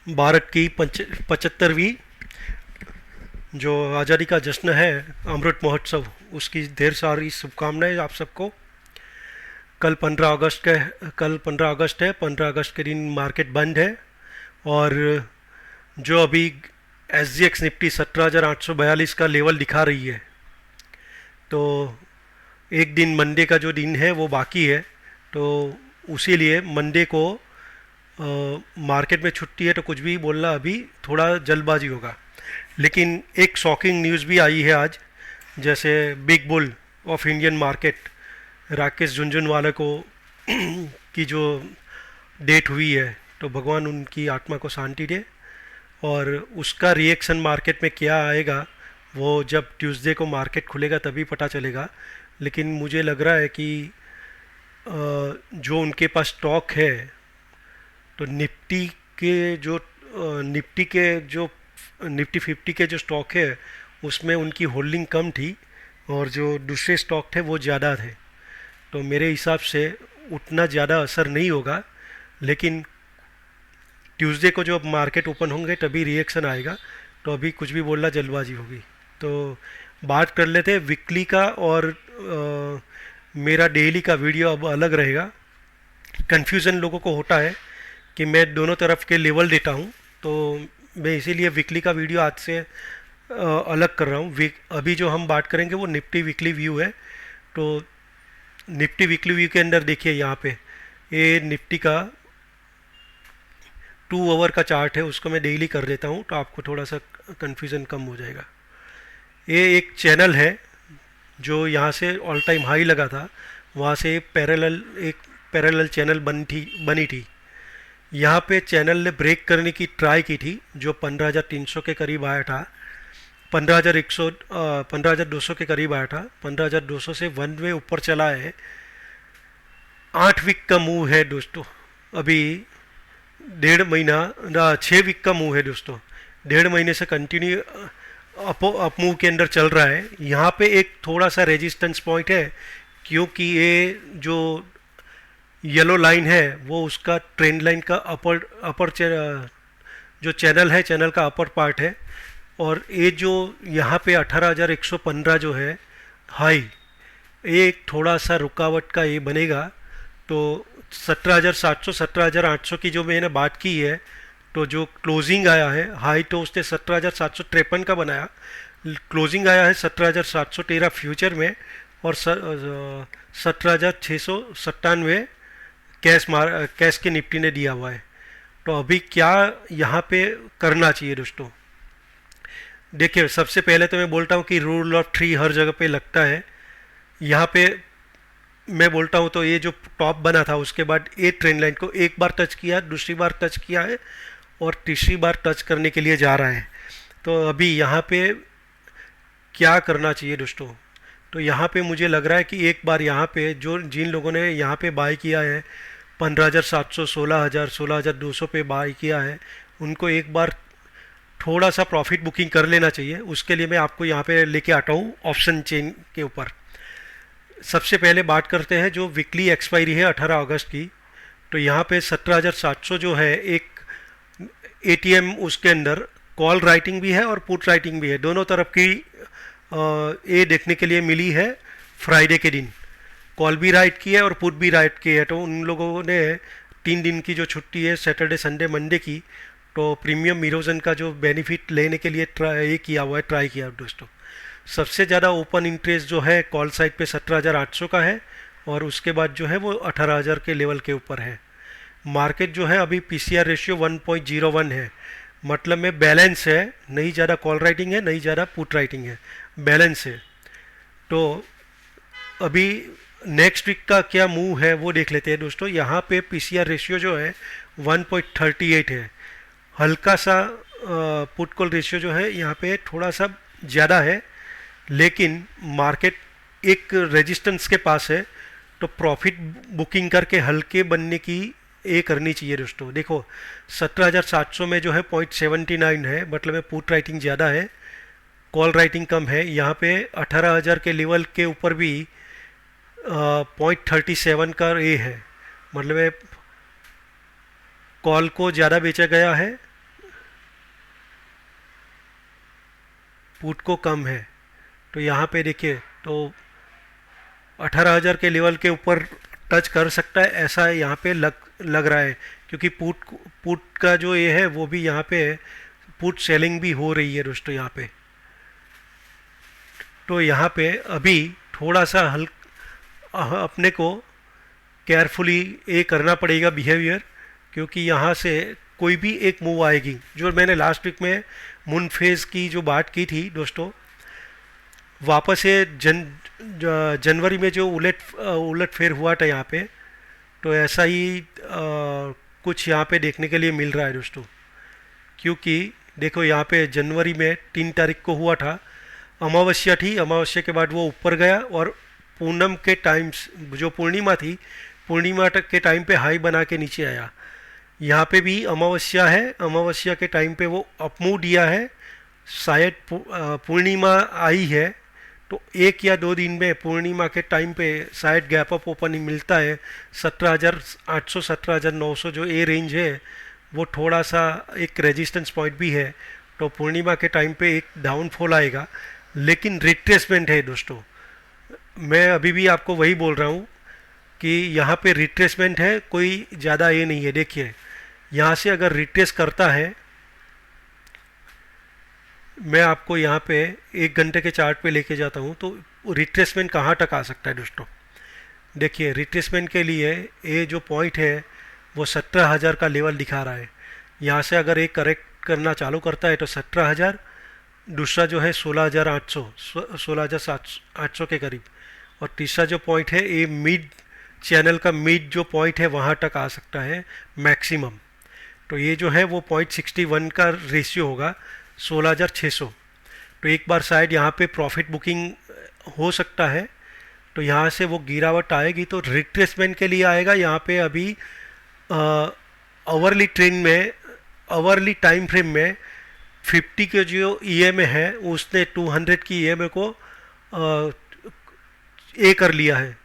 भारत की 75वीं जो आज़ादी का जश्न है, अमृत महोत्सव, उसकी ढेर सारी शुभकामनाएं आप सबको। कल 15 अगस्त है, कल 15 अगस्त है। 15 अगस्त के दिन मार्केट बंद है। और जो अभी एस जी एक्स निफ्टी 17,842 का लेवल दिखा रही है, तो एक दिन मंडे का जो दिन है वो बाकी है। तो उसी लिए मंडे को मार्केट में छुट्टी है, तो कुछ भी बोलना अभी थोड़ा जल्दबाजी होगा। लेकिन एक शॉकिंग न्यूज़ भी आई है आज। जैसे big bull of Indian market Rakesh Jhunjhunwala को की जो डेट हुई है, तो भगवान उनकी आत्मा को शांति दे। और उसका रिएक्शन मार्केट में क्या आएगा वो जब ट्यूसडे को मार्केट खुलेगा तभी पता चलेगा। लेकिन मुझे लग रहा है कि जो उनके पास स्टॉक है, तो निफ्टी के जो निफ्टी 50 के जो स्टॉक है उसमें उनकी होल्डिंग कम थी, और जो दूसरे स्टॉक थे वो ज़्यादा थे। तो मेरे हिसाब से उतना ज़्यादा असर नहीं होगा। लेकिन ट्यूसडे को जब मार्केट ओपन होंगे तभी रिएक्शन आएगा। तो अभी कुछ भी बोलना जल्दबाजी होगी। तो बात कर लेते हैं वीकली का। और मेरा डेली का वीडियो अब अलग रहेगा। कन्फ्यूज़न लोगों को होता है कि मैं दोनों तरफ के लेवल देता हूँ, तो मैं इसीलिए वीकली का वीडियो आज से अलग कर रहा हूँ। अभी जो हम बात करेंगे वो निफ्टी वीकली व्यू है। तो निफ्टी वीकली व्यू के अंदर देखिए, यहाँ पे ये निफ्टी का 2 आवर का चार्ट है, उसको मैं डेली कर देता हूँ तो आपको थोड़ा सा कन्फ्यूज़न कम हो जाएगा। ये एक चैनल है जो यहाँ से ऑल टाइम हाई लगा था, वहाँ से एक पैरेलल चैनल बनी थी। यहाँ पे चैनल ने ब्रेक करने की ट्राई की थी, जो 15,300 के करीब आया था। 15,200 के करीब आया था। 15,200 से वन वे ऊपर चला है। 8 वीक का मूव है दोस्तों। अभी 6 वीक का मूव है दोस्तों। 1.5 महीने से कंटिन्यू अप मूव के अंदर चल रहा है। यहाँ पे एक थोड़ा सा रेजिस्टेंस पॉइंट है, क्योंकि ये जो येलो लाइन है वो उसका ट्रेंड लाइन का अपर जो चैनल है, चैनल का अपर पार्ट है। और ये जो यहाँ पे 18,115 जो है हाई, ये एक थोड़ा सा रुकावट का ये बनेगा। तो 17,700 17,800 की जो मैंने बात की है, तो जो क्लोजिंग आया है, हाई तो उसने 17,753 का बनाया, क्लोजिंग आया है 17,713 फ्यूचर में। और 17,697 कैश के निफ्टी ने दिया हुआ है। तो अभी क्या यहाँ पे करना चाहिए दोस्तों? देखिए, सबसे पहले तो मैं बोलता हूँ कि रूल ऑफ थ्री हर जगह पे लगता है। यहाँ पे मैं बोलता हूँ तो ये जो टॉप बना था उसके बाद ये ट्रेंड लाइन को एक बार टच किया, दूसरी बार टच किया है, और तीसरी बार टच करने के लिए जा रहा है। तो अभी यहाँ पे क्या करना चाहिए दोस्तों? तो यहाँ पे मुझे लग रहा है कि एक बार यहाँ पे जो जिन लोगों ने यहाँ पे बाय किया है 15,700, 16,000, 16,200 पे बाय किया है, उनको एक बार थोड़ा सा प्रॉफिट बुकिंग कर लेना चाहिए। उसके लिए मैं आपको यहाँ पे लेके आता हूँ ऑप्शन चेन के ऊपर। सबसे पहले बात करते हैं जो वीकली एक्सपायरी है 18 अगस्त की। तो यहाँ पे 17,700 जो है, एक एटीएम उसके अंदर कॉल राइटिंग भी है और पुट राइटिंग भी है, दोनों तरफ की ये देखने के लिए मिली है। फ्राइडे के दिन कॉल भी राइट की है और पुट भी राइट की है। तो उन लोगों ने 3 दिन की जो छुट्टी है, सैटरडे संडे मंडे की, तो प्रीमियम इरोजन का जो बेनिफिट लेने के लिए ट्राई किया हुआ है, ट्राई किया दोस्तों। सबसे ज़्यादा ओपन इंटरेस्ट जो है कॉल साइड पे 17,800 का है, और उसके बाद जो है वो 18,000 के लेवल के ऊपर है। मार्केट जो है अभी पीसीआर रेशियो 1.01 है, मतलब में बैलेंस है, नहीं ज़्यादा कॉल राइटिंग है, नहीं ज़्यादा पुट राइटिंग है, बैलेंस है। तो अभी नेक्स्ट वीक का क्या मूव है वो देख लेते हैं दोस्तों। यहाँ पे पीसीआर रेशियो जो है 1.38 है, हल्का सा पुट कॉल रेशियो जो है यहाँ पे थोड़ा सा ज़्यादा है। लेकिन मार्केट एक रेजिस्टेंस के पास है, तो प्रॉफिट बुकिंग करके हल्के बनने की ये करनी चाहिए दोस्तों। देखो, 17,700 में जो है 0.79 है, मतलब में पुट राइटिंग ज़्यादा है, कॉल राइटिंग कम है। यहाँ पे 18,000 के लेवल के ऊपर भी 0.37 का ये है, मतलब कॉल को ज़्यादा बेचा गया है पुट को कम है। तो यहाँ पे देखिए, तो 18,000 के लेवल के ऊपर टच कर सकता है ऐसा यहाँ पे लग रहा है, क्योंकि पुट पुट का जो ये है वो भी यहाँ पे पुट सेलिंग भी हो रही है दोस्तों यहाँ पे। तो यहाँ पे अभी थोड़ा सा अपने को केयरफुली ये करना पड़ेगा बिहेवियर, क्योंकि यहाँ से कोई भी एक मूव आएगी। जो मैंने लास्ट वीक में मून फेज की जो बात की थी दोस्तों, वापस ये जनवरी में जो उलट फेर हुआ था यहाँ पे, तो ऐसा ही कुछ यहाँ पे देखने के लिए मिल रहा है दोस्तों। क्योंकि देखो यहाँ पे जनवरी में 3 तारीख को हुआ था, अमावस्या थी, अमावस्या के बाद वो ऊपर गया और पूनम के टाइम्स जो पूर्णिमा थी, पूर्णिमा तक के टाइम पे हाई बना के नीचे आया। यहाँ पे भी अमावस्या है, अमावस्या के टाइम पे वो अपमूव दिया है, शायद पूर्णिमा आई है तो 1 या 2 दिन में पूर्णिमा के टाइम पे शायद गैप अप ओपनिंग मिलता है। 17,800 17,900 जो ए रेंज है वो थोड़ा सा एक रेजिस्टेंस पॉइंट भी है, तो पूर्णिमा के टाइम पे एक डाउनफॉल आएगा, लेकिन रिट्रेसमेंट है दोस्तों। मैं अभी भी आपको वही बोल रहा हूँ कि यहाँ पे रिट्रेसमेंट है, कोई ज़्यादा ये नहीं है। देखिए यहाँ से अगर रिट्रेस करता है, मैं आपको यहाँ पे 1 घंटे के चार्ट पे लेके जाता हूँ, तो रिट्रेसमेंट कहाँ तक आ सकता है दोस्तों। देखिए रिट्रेसमेंट के लिए ये जो पॉइंट है वो 17,000 का लेवल दिखा रहा है। यहाँ से अगर एक करेक्ट करना चालू करता है तो 17,000, दूसरा जो है 16,800 16,800 के करीब, और तीसरा जो पॉइंट है ये मिड चैनल का मिड जो पॉइंट है वहाँ तक आ सकता है मैक्सिमम। तो ये जो है वो 0.61 का रेशियो होगा, 16,600। तो एक बार शायद यहाँ पे प्रॉफिट बुकिंग हो सकता है, तो यहाँ से वो गिरावट आएगी तो रिट्रेसमेंट के लिए आएगा। यहाँ पे अभी आवरली ट्रेंड में, आवरली टाइम फ्रेम में 50 के जो ईएमए है उसने 200 की ईएमए को ए कर लिया है,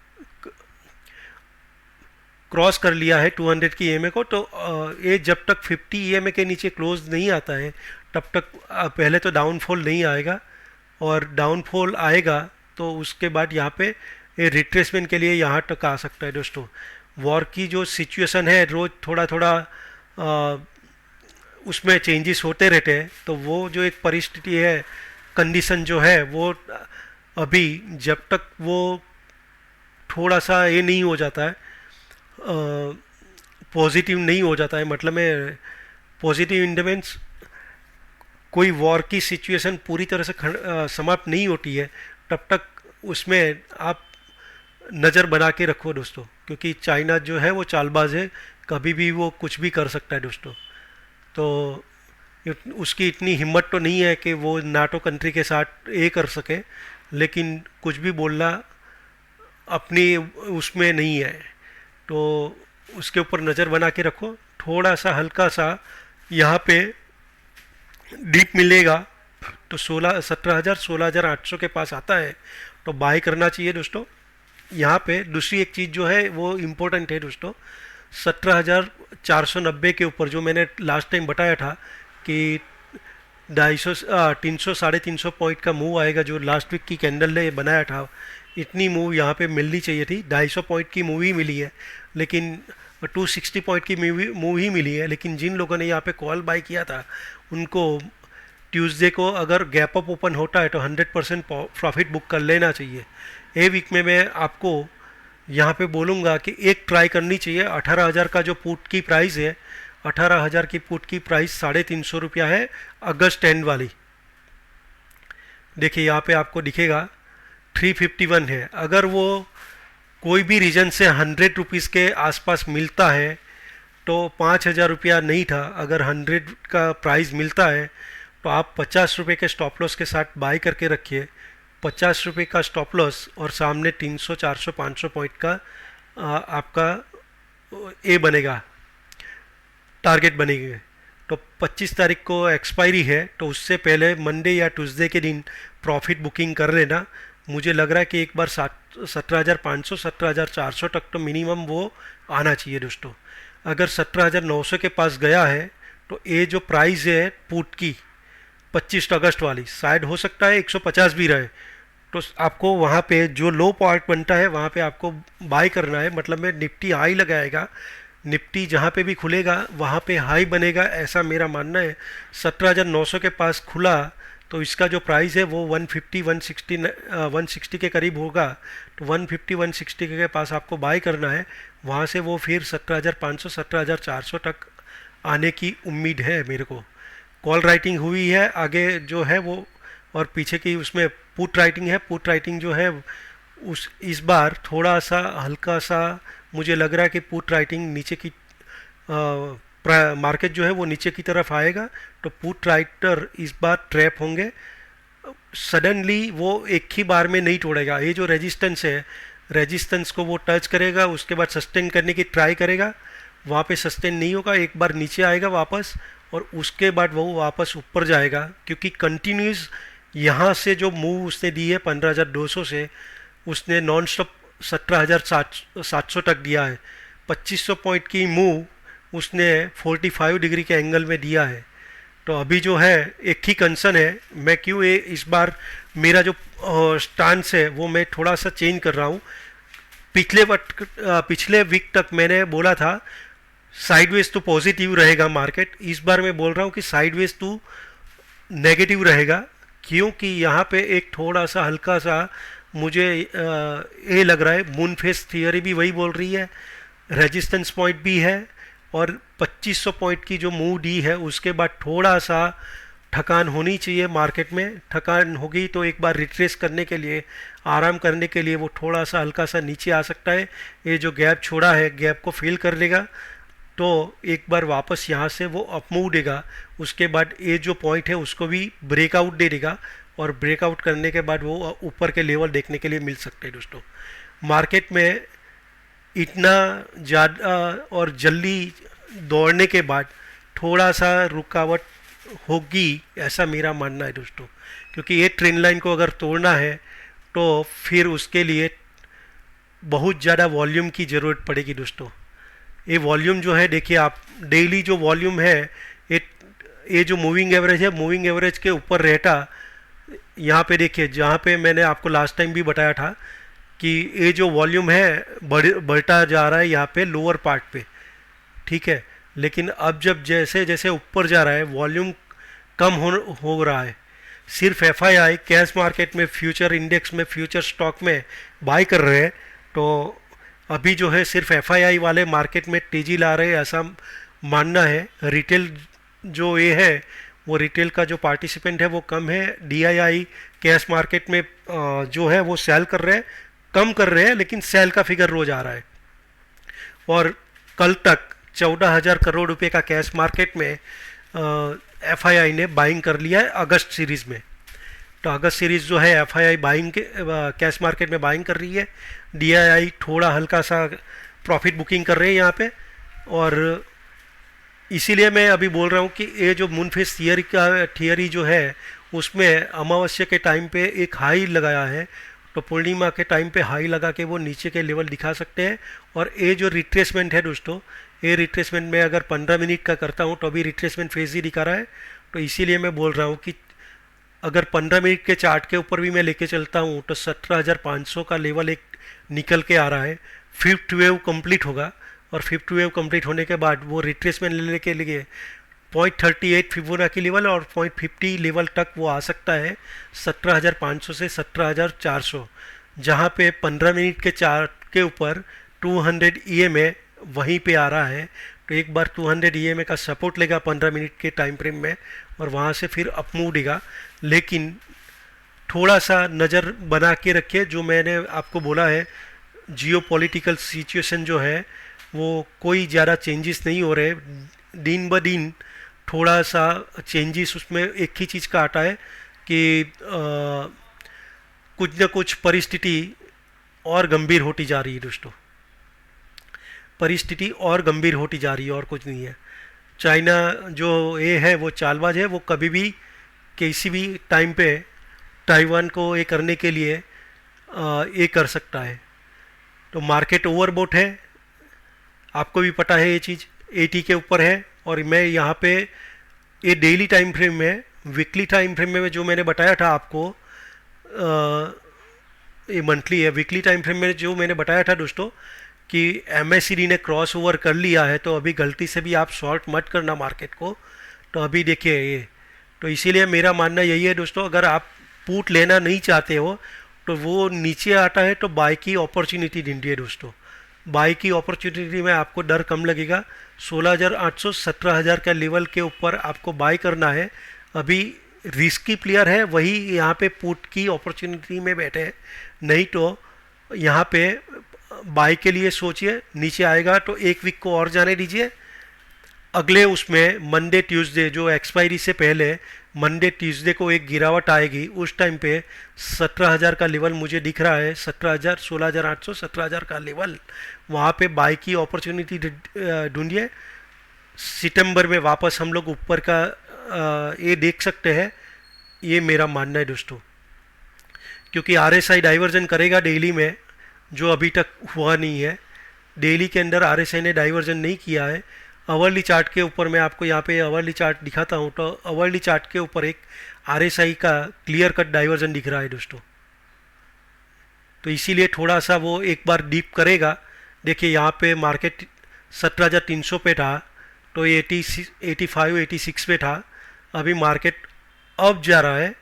क्रॉस कर लिया है 200 की ईएमए को। तो ये जब तक 50 ईएमए के नीचे क्लोज नहीं आता है तब तक पहले तो डाउनफॉल नहीं आएगा, और डाउनफॉल आएगा तो उसके बाद यहाँ पे ये रिट्रेसमेंट के लिए यहाँ तक आ सकता है दोस्तों। वॉर की जो सिचुएशन है रोज़ थोड़ा थोड़ा उसमें चेंजेस होते रहते हैं, तो वो जो एक परिस्थिति है, कंडीशन जो है वो अभी जब तक वो थोड़ा सा ये नहीं हो जाता है, पॉजिटिव नहीं हो जाता है, मतलब में पॉजिटिव इन द मीन्स कोई वॉर की सिचुएशन पूरी तरह से समाप्त नहीं होती है, तब तक उसमें आप नज़र बना के रखो दोस्तों, क्योंकि चाइना जो है वो चालबाज है, कभी भी वो कुछ भी कर सकता है दोस्तों। तो उसकी इतनी हिम्मत तो नहीं है कि वो नाटो कंट्री के साथ ये कर सके, लेकिन कुछ भी बोलना अपनी उसमें नहीं है, तो उसके ऊपर नज़र बना के रखो। थोड़ा सा हल्का सा यहाँ पे डीप मिलेगा तो 17,000 16,800 के पास आता है तो बाय करना चाहिए दोस्तों। यहाँ पे दूसरी एक चीज़ जो है वो इम्पोर्टेंट है दोस्तों, 17,490 के ऊपर जो मैंने लास्ट टाइम बताया था कि 250 300 350 पॉइंट का मूव आएगा, जो लास्ट वीक की कैंडल ने बनाया था, इतनी मूव यहाँ पे मिलनी चाहिए थी। 250 पॉइंट की मूव ही मिली है, लेकिन 260 पॉइंट की मूव ही मिली है, लेकिन जिन लोगों ने यहाँ पे कॉल बाय किया था उनको ट्यूसडे को अगर गैप अप ओपन होता है तो 100% प्रॉफिट बुक कर लेना चाहिए। ये वीक में मैं आपको यहाँ पे बोलूँगा कि एक ट्राई करनी चाहिए। 18,000 का जो पुट की प्राइस है, 18,000 की पुट की प्राइस 350 रुपया है, अगस्त एंड वाली। देखिए यहाँ पे आपको दिखेगा 351 है। अगर वो कोई भी रीजन से 100 रुपीज़ के आसपास मिलता है तो 5,000 रुपया नहीं था, अगर 100 का प्राइस मिलता है तो आप 50 रुपये के स्टॉप लॉस के साथ बाई करके रखिए। 50 रुपये का स्टॉप लॉस और सामने 300 400 500 पॉइंट का आपका ए बनेगा, टारगेट बनेगी। तो 25 तारीख को एक्सपायरी है, तो उससे पहले मंडे या ट्यूसडे के दिन प्रॉफिट बुकिंग कर लेना। मुझे लग रहा है कि एक बार 17,500 17,400 तक तो मिनिमम वो आना चाहिए दोस्तों। अगर 17,900 के पास गया है तो ये जो प्राइस है पुट की, 25 अगस्त वाली, शायद हो सकता है 150 भी रहे। तो आपको वहाँ पे जो लो पॉइंट बनता है वहाँ पे आपको बाय करना है, मतलब में निफ्टी हाई लगाएगा, निफ्टी जहाँ पे भी खुलेगा वहाँ पे हाई बनेगा, ऐसा मेरा मानना है। 17,900 के पास खुला तो इसका जो प्राइस है वो 150 160 के करीब होगा। तो 150 160 के पास आपको बाय करना है, वहाँ से वो फिर 17,500 17,400 तक आने की उम्मीद है मेरे को। कॉल राइटिंग हुई है आगे जो है वो, और पीछे की उसमें पुट राइटिंग है। पुट राइटिंग जो है उस इस बार थोड़ा सा हल्का सा मुझे लग रहा है कि पुट राइटिंग नीचे की मार्केट जो है वो नीचे की तरफ आएगा, तो पुट राइटर इस बार ट्रैप होंगे। सडनली वो एक ही बार में नहीं तोड़ेगा, ये जो रेजिस्टेंस है रेजिस्टेंस को वो टच करेगा, उसके बाद सस्टेन करने की ट्राई करेगा, वहाँ पे सस्टेन नहीं होगा, एक बार नीचे आएगा वापस, और उसके बाद वो वापस ऊपर जाएगा, क्योंकि कंटिन्यूस यहाँ से जो मूव उसने दी है 15,200 से, उसने नॉन स्टॉप 17,700 तक दिया है। 2500 पॉइंट की मूव उसने 45 डिग्री के एंगल में दिया है। तो अभी जो है एक ही कंसर्न है, मैं क्यों ये इस बार मेरा जो स्टांस है वो मैं थोड़ा सा चेंज कर रहा हूँ। पिछले वीक तक मैंने बोला था साइडवेज तो पॉजिटिव रहेगा मार्केट, इस बार मैं बोल रहा हूँ कि साइडवेज तो नेगेटिव रहेगा, क्योंकि यहाँ पे एक थोड़ा सा हल्का सा मुझे ये लग रहा है, मून फेस थियरी भी वही बोल रही है, रेजिस्टेंस पॉइंट भी है, और 2500 पॉइंट की जो मूव दी है उसके बाद थोड़ा सा थकान होनी चाहिए मार्केट में। थकान होगी तो एक बार रिट्रेस करने के लिए, आराम करने के लिए वो थोड़ा सा हल्का सा नीचे आ सकता है। ये जो गैप छोड़ा है गैप को फिल कर लेगा तो एक बार वापस यहाँ से वो अप मूव देगा, उसके बाद ये जो पॉइंट है उसको भी ब्रेकआउट दे देगा, और ब्रेकआउट करने के बाद वो ऊपर के लेवल देखने के लिए मिल सकते हैं दोस्तों। मार्केट में इतना ज़्यादा और जल्दी दौड़ने के बाद थोड़ा सा रुकावट होगी, ऐसा मेरा मानना है दोस्तों, क्योंकि ये ट्रेंड लाइन को अगर तोड़ना है तो फिर उसके लिए बहुत ज़्यादा वॉल्यूम की ज़रूरत पड़ेगी दोस्तों। ये वॉल्यूम जो है देखिए आप, डेली जो वॉल्यूम है ये जो मूविंग एवरेज है, मूविंग एवरेज के ऊपर रहता, यहाँ पे देखिए जहाँ पे मैंने आपको लास्ट टाइम भी बताया था कि ये जो वॉल्यूम है बढ़ता जा रहा है यहाँ पे लोअर पार्ट पे, ठीक है, लेकिन अब जब जैसे जैसे ऊपर जा रहा है वॉल्यूम कम हो रहा है। सिर्फ एफआईआई कैश मार्केट में, फ्यूचर इंडेक्स में, फ्यूचर स्टॉक में बाई कर रहे हैं, तो अभी जो है सिर्फ एफआईआई वाले मार्केट में तेजी ला रहे हैं ऐसा मानना है। रिटेल जो ये है वो रिटेल का जो पार्टिसिपेंट है वो कम है। डीआईआई कैश मार्केट में जो है वो सेल कर रहे हैं, कम कर रहे हैं, लेकिन सेल का फिगर रोज आ रहा है। और कल तक 14,000 करोड़ रुपए का कैश मार्केट में एफआईआई ने बाइंग कर लिया है अगस्त सीरीज़ में। तो अगस्त सीरीज़ जो है एफआईआई बाइंग के कैश मार्केट में बाइंग कर रही है, डीआईआई थोड़ा हल्का सा प्रॉफिट बुकिंग कर रहे हैं यहाँ पे। और इसीलिए मैं अभी बोल रहा हूँ कि ये जो मूनफेस थियरी जो है उसमें अमावस्या के टाइम पे एक हाई लगाया है, तो पूर्णिमा के टाइम पे हाई लगा के वो नीचे के लेवल दिखा सकते हैं। और ये जो रिट्रेसमेंट है दोस्तों, ये रिट्रेसमेंट में अगर 15 मिनट का करता हूँ तो अभी रिट्रेसमेंट फेज ही दिखा रहा है। तो इसीलिए मैं बोल रहा हूँ कि अगर 15 मिनट के चार्ट के ऊपर भी मैं लेके चलता हूँ तो 17,500 का लेवल एक निकल के आ रहा है। फिफ्थ वेव कंप्लीट होगा, और फिफ्थ वेव कंप्लीट होने के बाद वो रिट्रेसमेंट लेने के लिए 0.38 फिबोनाची लेवल और 0.50 लेवल तक वो आ सकता है 17,500 से 17,400, जहाँ पे 15 मिनट के चार्ट के ऊपर 200 EMA वहीं पे आ रहा है। तो एक बार 200 EMA का सपोर्ट लेगा 15 मिनट के टाइम फ्रेम में, और वहाँ से फिर अप मूव देगा। लेकिन थोड़ा सा नज़र बना के रखिए, जो मैंने आपको बोला है जियो पॉलिटिकल सिचुएशन जो है वो कोई ज़्यादा चेंजेस नहीं हो रहे, दिन ब दिन थोड़ा सा चेंजेस उसमें एक ही चीज़ का आता है कि कुछ न कुछ परिस्थिति और गंभीर होती जा रही है दोस्तों, परिस्थिति और गंभीर होती जा रही है, और कुछ नहीं है। चाइना जो ये है वो चालबाज है, वो कभी भी किसी भी टाइम पे ताइवान को ये करने के लिए ये कर सकता है। तो मार्केट ओवरबोट है, आपको भी पता है ये चीज़, 80 के ऊपर है, और मैं यहाँ पे ये डेली टाइम फ्रेम में वीकली टाइम फ्रेम में जो मैंने बताया था आपको, ये मंथली है, वीकली टाइम फ्रेम में जो मैंने बताया था दोस्तों कि MACD ने क्रॉस ओवर कर लिया है, तो अभी गलती से भी आप शॉर्ट मत करना मार्केट को। तो अभी देखिए ये, तो इसीलिए मेरा मानना यही है दोस्तों, अगर आप पुट लेना नहीं चाहते हो तो वो नीचे आता है तो बाय की अपॉर्चुनिटी ढूंढिए दोस्तों। बाय की अपॉर्चुनिटी में आपको डर कम लगेगा। 16,800 17,000 का लेवल के ऊपर आपको बाय करना है। अभी रिस्की प्लेयर है वही यहाँ पे पुट की अपॉर्चुनिटी में बैठे हैं, नहीं तो यहाँ पे बाय के लिए सोचिए। नीचे आएगा तो एक वीक को और जाने दीजिए, अगले उसमें मंडे ट्यूसडे जो एक्सपायरी से पहले मंडे ट्यूसडे को एक गिरावट आएगी, उस टाइम पे 17,000 का लेवल मुझे दिख रहा है, 17,000 16,800 17,000 का लेवल, वहाँ पे बाय की अपॉर्चुनिटी ढूंढिए। सितंबर में वापस हम लोग ऊपर का ये देख सकते हैं, ये मेरा मानना है दोस्तों। क्योंकि RSI डाइवर्जन करेगा डेली में, जो अभी तक हुआ नहीं है। डेली के अंदर RSI ने डाइवर्जन नहीं किया है। अवर्ली चार्ट के ऊपर मैं आपको यहाँ पे अवर्ली चार्ट दिखाता हूँ, तो अवर्ली चार्ट के ऊपर एक RSI का क्लियर कट डाइवर्जन दिख रहा है दोस्तों। तो इसीलिए थोड़ा सा वो एक बार डीप करेगा। देखिए यहाँ पे मार्केट 17,300 पे था, तो 85 86 पे था। अभी मार्केट अब जा रहा है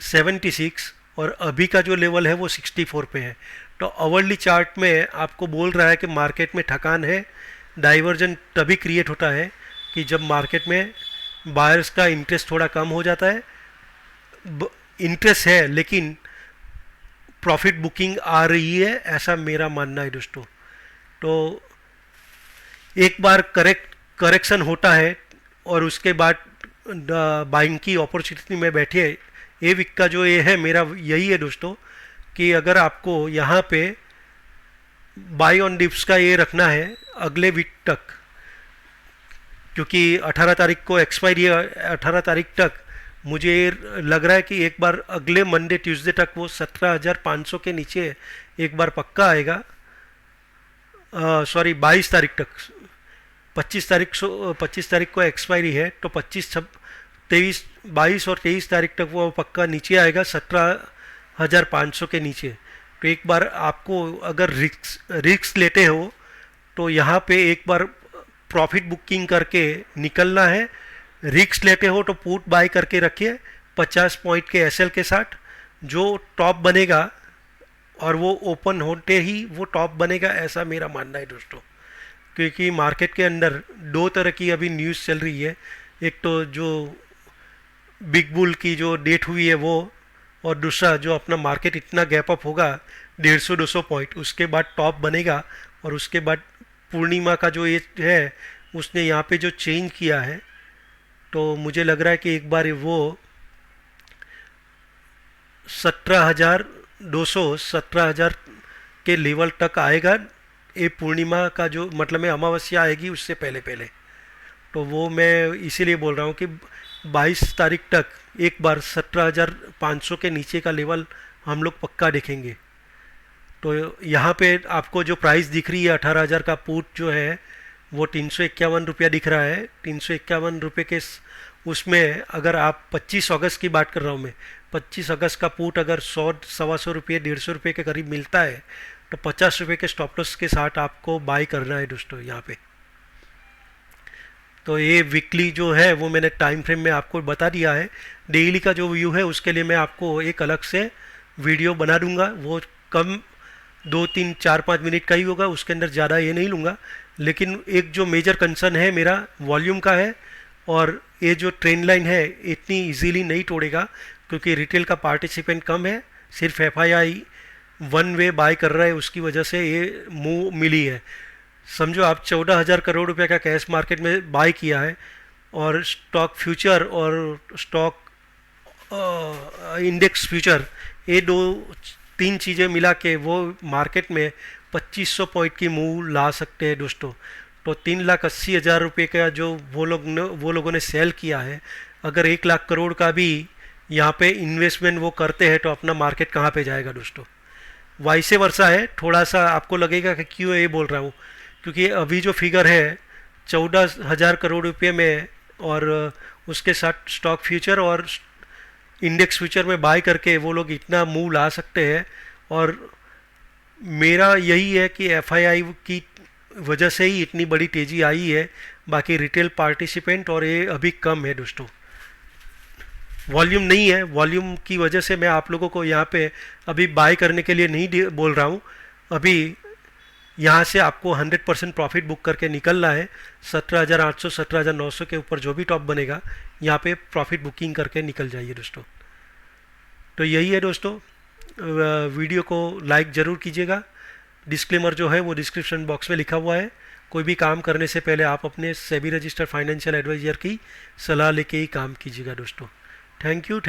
76, और अभी का जो लेवल है वो 64 पे है। तो अवर्ली चार्ट में आपको बोल रहा है कि मार्केट में थकान है। डाइवर्जन तभी क्रिएट होता है कि जब मार्केट में बायर्स का इंटरेस्ट थोड़ा कम हो जाता है। इंटरेस्ट है लेकिन प्रॉफिट बुकिंग आ रही है, ऐसा मेरा मानना है दोस्तों। तो एक बार करेक्शन होता है और उसके बाद बाइंग की अपॉर्चुनिटी में बैठिए। ये वीक का जो ये है मेरा यही है दोस्तों कि अगर आपको यहाँ पे बाई ऑन डिप्स का ये रखना है अगले वीक तक, क्योंकि 18 तारीख को एक्सपायरी है, 18 तारीख तक मुझे लग रहा है कि एक बार अगले मंडे ट्यूसडे तक वो 17,500 के नीचे एक बार पक्का आएगा। सॉरी 22 तारीख तक, 25 तारीख को एक्सपायरी है, तो 22 और 23 तारीख तक वो पक्का नीचे आएगा 17,500 के नीचे। तो एक बार आपको अगर रिक्स लेते हो तो यहाँ पे एक बार प्रॉफिट बुकिंग करके निकलना है। रिक्स लेते हो तो पुट बाय करके रखिए 50 पॉइंट के SL के साथ, जो टॉप बनेगा और वो ओपन होते ही वो टॉप बनेगा, ऐसा मेरा मानना है दोस्तों। क्योंकि मार्केट के अंदर दो तरह की अभी न्यूज़ चल रही है, एक तो जो बिग बुल की जो डेट हुई है वो, और दूसरा जो अपना मार्केट इतना गैप अप होगा 150-200 पॉइंट, उसके बाद टॉप बनेगा। और उसके बाद पूर्णिमा का जो ये है उसने यहाँ पे जो चेंज किया है, तो मुझे लग रहा है कि एक बार वो 17,000 के लेवल तक आएगा। ये पूर्णिमा का जो मतलब में अमावस्या आएगी उससे पहले पहले। तो वो मैं इसीलिए बोल रहा हूँ कि 22 तारीख तक एक बार 17,500 के नीचे का लेवल हम लोग पक्का देखेंगे। तो यहाँ पे आपको जो प्राइस दिख रही है 18,000 का पुट जो है वो 351 रुपया दिख रहा है। 351 रुपये के उसमें अगर आप 25 अगस्त की बात कर रहा हूँ मैं, 25 अगस्त का पुट अगर 100-125 रुपये 150 रुपये के करीब मिलता है तो 50 रुपये के स्टॉप लॉस के साथ आपको बाय करना है दोस्तों यहाँ पे। तो ये वीकली जो है वो मैंने टाइम फ्रेम में आपको बता दिया है। डेली का जो व्यू है उसके लिए मैं आपको एक अलग से वीडियो बना दूंगा, वो कम 2-3-4-5 मिनट का ही होगा, उसके अंदर ज़्यादा ये नहीं लूँगा। लेकिन एक जो मेजर कंसर्न है मेरा वॉल्यूम का है, और ये जो ट्रेंड लाइन है इतनी इजीली नहीं तोड़ेगा क्योंकि रिटेल का पार्टिसिपेंट कम है। सिर्फ FII वन वे बाय कर रहा है, उसकी वजह से ये मूव मिली है। समझो आप 14,000 करोड़ रुपए का कैश मार्केट में बाय किया है, और स्टॉक फ्यूचर और स्टॉक इंडेक्स फ्यूचर, ये 2-3 चीज़ें मिला के वो मार्केट में 2500 पॉइंट की मूव ला सकते हैं दोस्तों। तो 3,80,000 रुपये का जो वो लोगों ने सेल किया है, अगर 1 लाख करोड़ का भी यहाँ पे इन्वेस्टमेंट वो करते हैं तो अपना मार्केट कहाँ पे जाएगा दोस्तों। वाइसे वर्सा है, थोड़ा सा आपको लगेगा कि क्यों ये बोल रहा हूँ, क्योंकि अभी जो फिगर है 14,000 करोड़ रुपये में और उसके साथ स्टॉक फ्यूचर और इंडेक्स फ्यूचर में बाय करके वो लोग इतना मूव ला सकते हैं। और मेरा यही है कि एफआईआई की वजह से ही इतनी बड़ी तेज़ी आई है, बाकी रिटेल पार्टिसिपेंट और ये अभी कम है दोस्तों, वॉल्यूम नहीं है। वॉल्यूम की वजह से मैं आप लोगों को यहाँ पे अभी बाय करने के लिए नहीं बोल रहा हूँ। अभी यहाँ से आपको 100% प्रॉफिट बुक करके निकलना है। 17,800 17,900 के ऊपर जो भी टॉप बनेगा यहाँ पे प्रॉफिट बुकिंग करके निकल जाइए दोस्तों। तो यही है दोस्तों, वीडियो को लाइक ज़रूर कीजिएगा। डिस्क्लेमर जो है वो डिस्क्रिप्शन बॉक्स में लिखा हुआ है। कोई भी काम करने से पहले आप अपने सेबी रजिस्टर्ड फाइनेंशियल एडवाइजर की सलाह लेके ही काम कीजिएगा दोस्तों। Thank you.